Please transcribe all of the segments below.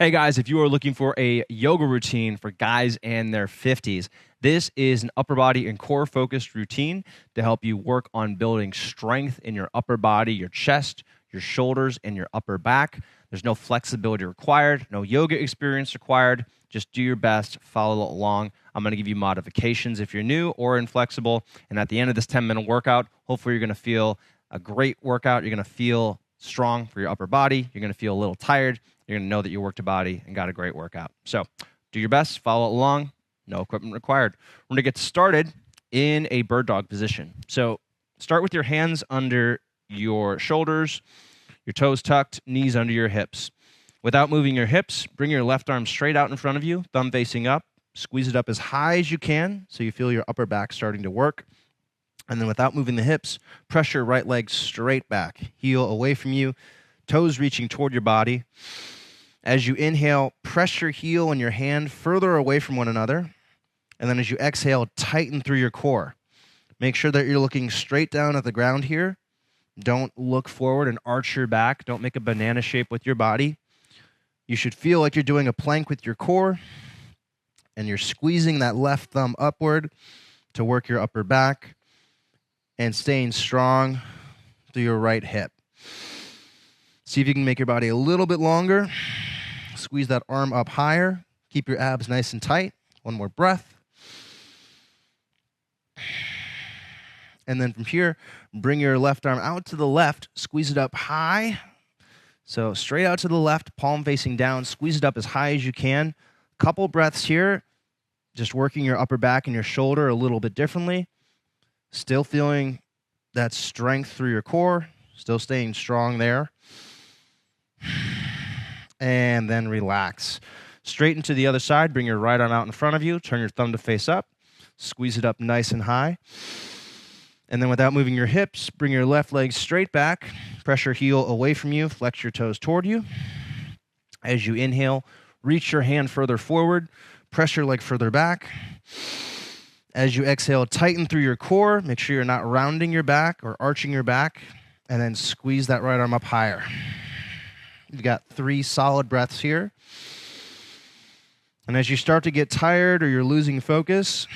Hey guys, if you are looking for a yoga routine for guys in their 50s, this is an upper body and core focused routine to help you work on building strength in your upper body, your chest, your shoulders, and your upper back. There's no flexibility required, no yoga experience required. Just do your best, follow along. I'm going to give you modifications if you're new or inflexible. And at the end of this 10-minute workout, hopefully you're going to feel a great workout. You're going to feel strong for your upper body. You're going to feel a little tired. You're going to know that you worked a body and got a great workout. So do your best, follow along, no equipment required. We're going to get started in a bird dog position. So start with your hands under your shoulders, your toes tucked, knees under your hips. Without moving your hips, bring your left arm straight out in front of you, thumb facing up. Squeeze it up as high as you can so you feel your upper back starting to work. And then without moving the hips, press your right leg straight back, heel away from you, toes reaching toward your body. As you inhale, press your heel and your hand further away from one another. And then as you exhale, tighten through your core. Make sure that you're looking straight down at the ground here. Don't look forward and arch your back. Don't make a banana shape with your body. You should feel like you're doing a plank with your core, and you're squeezing that left thumb upward to work your upper back and staying strong through your right hip. See if you can make your body a little bit longer. Squeeze that arm up higher. Keep your abs nice and tight. One more breath. And then from here, bring your left arm out to the left. Squeeze it up high. So straight out to the left, palm facing down. Squeeze it up as high as you can. Couple breaths here. Just working your upper back and your shoulder a little bit differently. Still feeling that strength through your core. Still staying strong there. And then relax. Straighten to the other side. Bring your right arm out in front of you. Turn your thumb to face up. Squeeze it up nice and high. And then without moving your hips, bring your left leg straight back. Press your heel away from you. Flex your toes toward you. As you inhale, reach your hand further forward. Press your leg further back. As you exhale, tighten through your core. Make sure you're not rounding your back or arching your back. And then squeeze that right arm up higher. You've got 3 solid breaths here. And as you start to get tired or you're losing focus,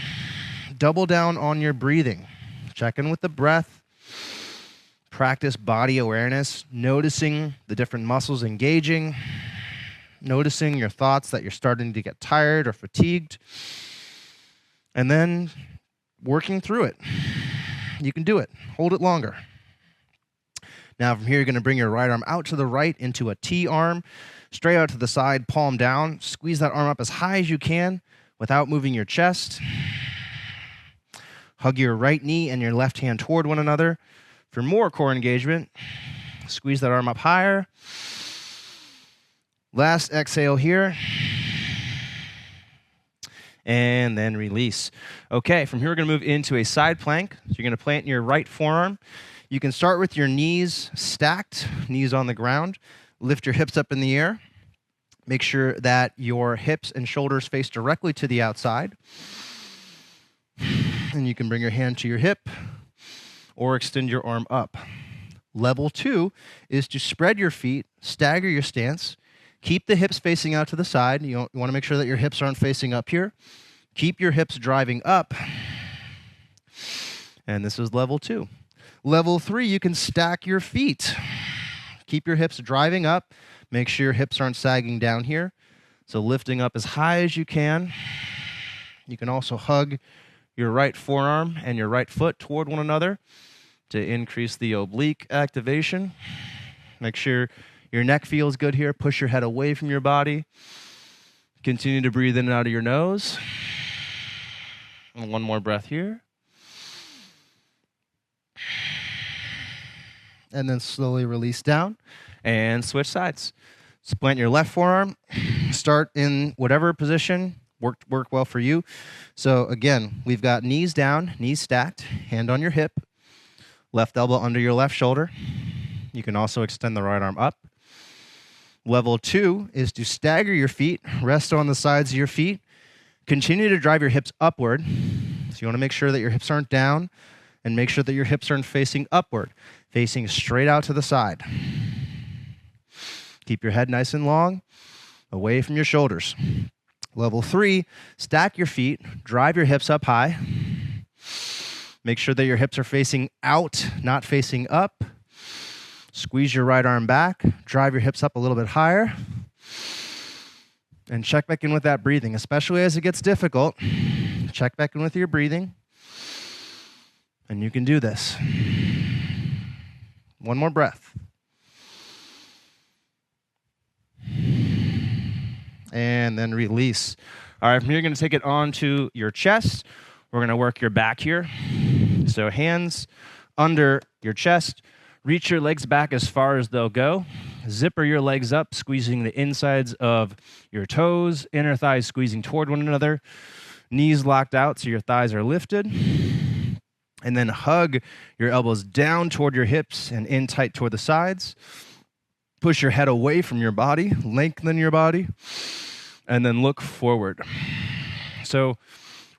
double down on your breathing. Check in with the breath. Practice body awareness, noticing the different muscles engaging, noticing your thoughts that you're starting to get tired or fatigued, and then working through it. You can do it. Hold it longer. Now from here, you're going to bring your right arm out to the right into a T arm, straight out to the side, palm down. Squeeze that arm up as high as you can without moving your chest. Hug your right knee and your left hand toward one another. For more core engagement, squeeze that arm up higher. Last exhale here. And then release. Okay, from here we're going to move into a side plank. So you're going to plant your right forearm. You can start with your knees stacked, knees on the ground. Lift your hips up in the air. Make sure that your hips and shoulders face directly to the outside. And you can bring your hand to your hip or extend your arm up. Level 2 is to spread your feet, stagger your stance. Keep the hips facing out to the side. You want to make sure that your hips aren't facing up here. Keep your hips driving up. And this is level 2. Level 3, you can stack your feet. Keep your hips driving up. Make sure your hips aren't sagging down here. So lifting up as high as you can. You can also hug your right forearm and your right foot toward one another to increase the oblique activation. Make sure your neck feels good here. Push your head away from your body. Continue to breathe in and out of your nose. And one more breath here. And then slowly release down and switch sides. So plant your left forearm. Start in whatever position work well for you. So again, we've got knees down, knees stacked, hand on your hip, left elbow under your left shoulder. You can also extend the right arm up. Level 2 is to stagger your feet, rest on the sides of your feet. Continue to drive your hips upward. So you want to make sure that your hips aren't down and make sure that your hips aren't facing upward, facing straight out to the side. Keep your head nice and long. away from your shoulders. Level 3, stack your feet, drive your hips up high. Make sure that your hips are facing out, not facing up. Squeeze your right arm back, drive your hips up a little bit higher. And check back in with that breathing, especially as it gets difficult. Check back in with your breathing. And you can do this. One more breath. And then release. All right, from here, you're going to take it onto your chest. We're going to work your back here. So hands under your chest. Reach your legs back as far as they'll go. Zipper your legs up, squeezing the insides of your toes. Inner thighs squeezing toward one another. Knees locked out so your thighs are lifted. And then hug your elbows down toward your hips and in tight toward the sides. Push your head away from your body, lengthen your body, and then look forward. So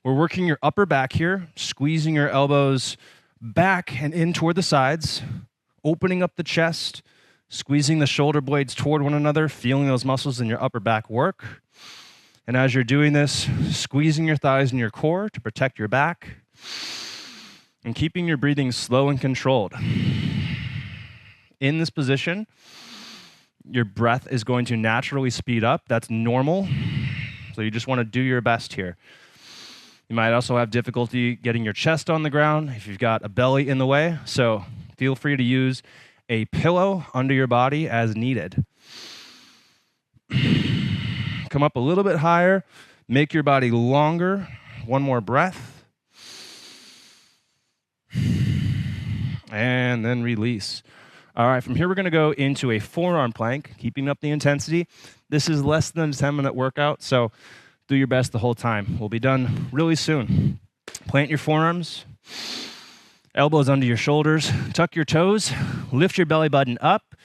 we're working your upper back here, squeezing your elbows back and in toward the sides, opening up the chest, squeezing the shoulder blades toward one another, feeling those muscles in your upper back work. And as you're doing this, squeezing your thighs and your core to protect your back, and keeping your breathing slow and controlled. In this position, your breath is going to naturally speed up. That's normal. So you just want to do your best here. You might also have difficulty getting your chest on the ground if you've got a belly in the way. So feel free to use a pillow under your body as needed. Come up a little bit higher. Make your body longer. One more breath. And then release. All right, from here we're going to go into a forearm plank, keeping up the intensity. This is less than a 10-minute workout, so do your best the whole time. We'll be done really soon. Plant your forearms, elbows under your shoulders, tuck your toes, lift your belly button up.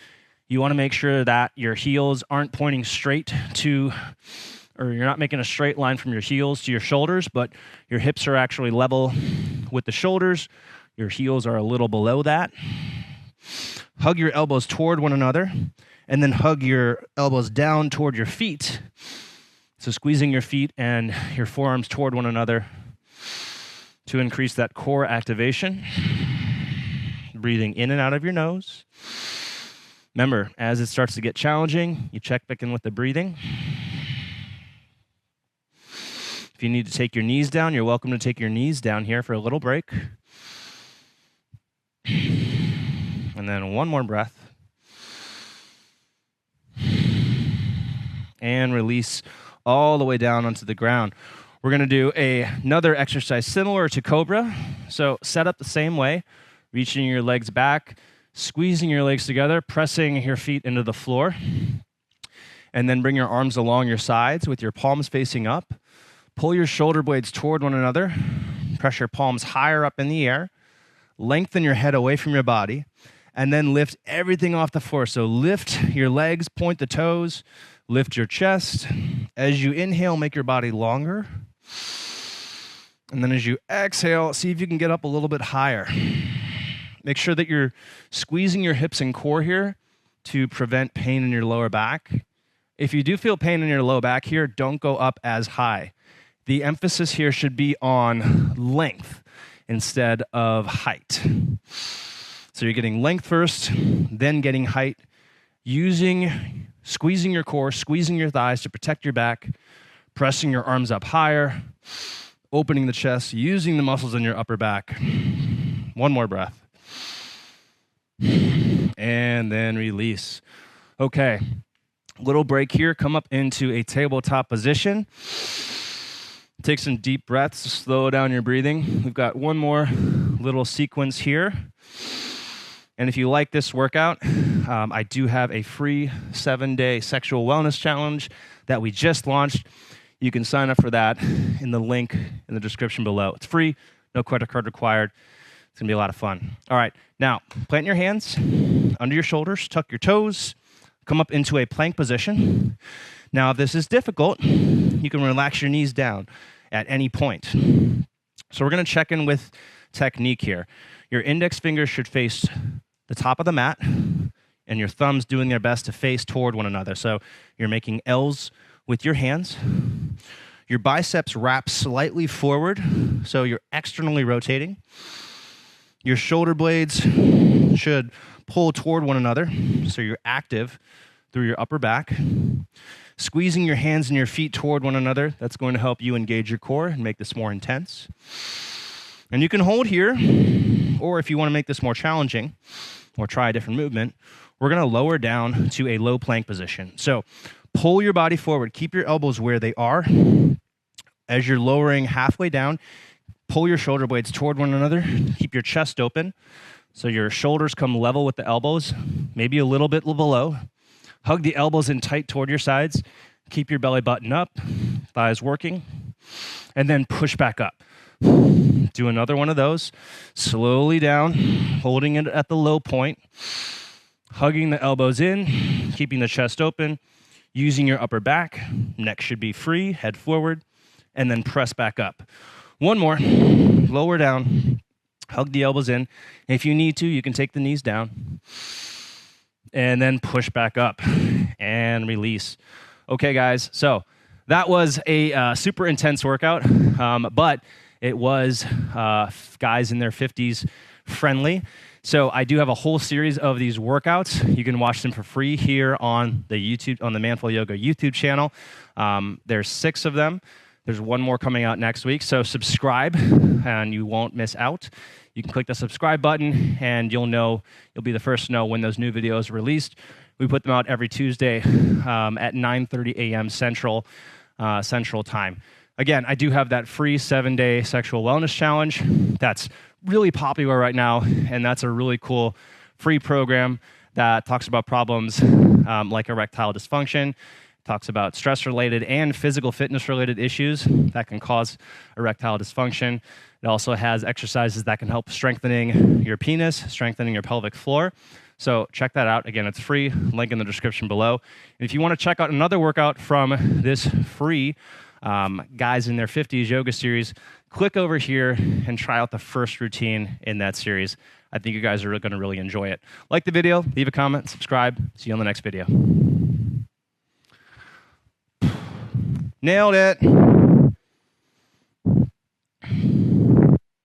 You want to make sure that your heels aren't pointing straight to, or you're not making a straight line from your heels to your shoulders, but your hips are actually level with the shoulders. Your heels are a little below that. Hug your elbows toward one another, and then hug your elbows down toward your feet. So squeezing your feet and your forearms toward one another to increase that core activation. Breathing in and out of your nose. Remember, as it starts to get challenging, you check back in with the breathing. If you need to take your knees down, you're welcome to take your knees down here for a little break. And then one more breath. And release all the way down onto the ground. We're going to do another exercise similar to Cobra. So set up the same way, reaching your legs back, squeezing your legs together, pressing your feet into the floor. And then bring your arms along your sides with your palms facing up. Pull your shoulder blades toward one another. Press your palms higher up in the air. Lengthen your head away from your body. And then lift everything off the floor. So lift your legs, point the toes, lift your chest. As you inhale, make your body longer. And then as you exhale, see if you can get up a little bit higher. Make sure that you're squeezing your hips and core here to prevent pain in your lower back. If you do feel pain in your low back here, don't go up as high. The emphasis here should be on length instead of height. So you're getting length first, then getting height, squeezing your core, squeezing your thighs to protect your back, pressing your arms up higher, opening the chest, using the muscles in your upper back. One more breath. And then release. Okay, little break here. Come up into a tabletop position. Take some deep breaths to slow down your breathing. We've got one more little sequence here. And if you like this workout, I do have a free 7-day sexual wellness challenge that we just launched. You can sign up for that in the link in the description below. It's free, no credit card required. It's going to be a lot of fun. All right, now plant your hands under your shoulders, tuck your toes, come up into a plank position. Now, if this is difficult, you can relax your knees down at any point. So we're going to check in with technique here. Your index finger should face the top of the mat. and your thumbs doing their best to face toward one another. So you're making L's with your hands. Your biceps wrap slightly forward, so you're externally rotating. Your shoulder blades should pull toward one another, so you're active through your upper back. Squeezing your hands and your feet toward one another, that's going to help you engage your core and make this more intense. And you can hold here, or if you want to make this more challenging, or try a different movement, we're going to lower down to a low plank position. So pull your body forward. Keep your elbows where they are. As you're lowering halfway down, pull your shoulder blades toward one another. Keep your chest open so your shoulders come level with the elbows, maybe a little bit below. Hug the elbows in tight toward your sides. Keep your belly button up, thighs working, and then push back up. Do another one of those. Slowly down, holding it at the low point. Hugging the elbows in, keeping the chest open, using your upper back. Neck should be free, head forward, and then press back up. One more. Lower down, hug the elbows in. If you need to, you can take the knees down. And then push back up and release. Okay, guys, so that was a super intense workout, but it was guys in their 50s friendly. So I do have a whole series of these workouts. You can watch them for free here on the Manful Yoga YouTube channel. There's 6 of them. There's one more coming out next week. So subscribe, and you won't miss out. You can click the subscribe button, and you'll be the first to know when those new videos are released. We put them out every Tuesday at 9:30 a.m. Central Time. Again, I do have that free 7-day sexual wellness challenge. That's really popular right now, and that's a really cool free program that talks about problems like erectile dysfunction, talks about stress-related and physical fitness-related issues that can cause erectile dysfunction. It also has exercises that can help strengthening your penis, strengthening your pelvic floor. So check that out. Again, it's free. Link in the description below. And if you want to check out another workout from this free Guys in Their 50s yoga series, click over here and try out the first routine in that series. I think you guys are going to really enjoy it. Like the video, leave a comment, subscribe. See you on the next video. Nailed it.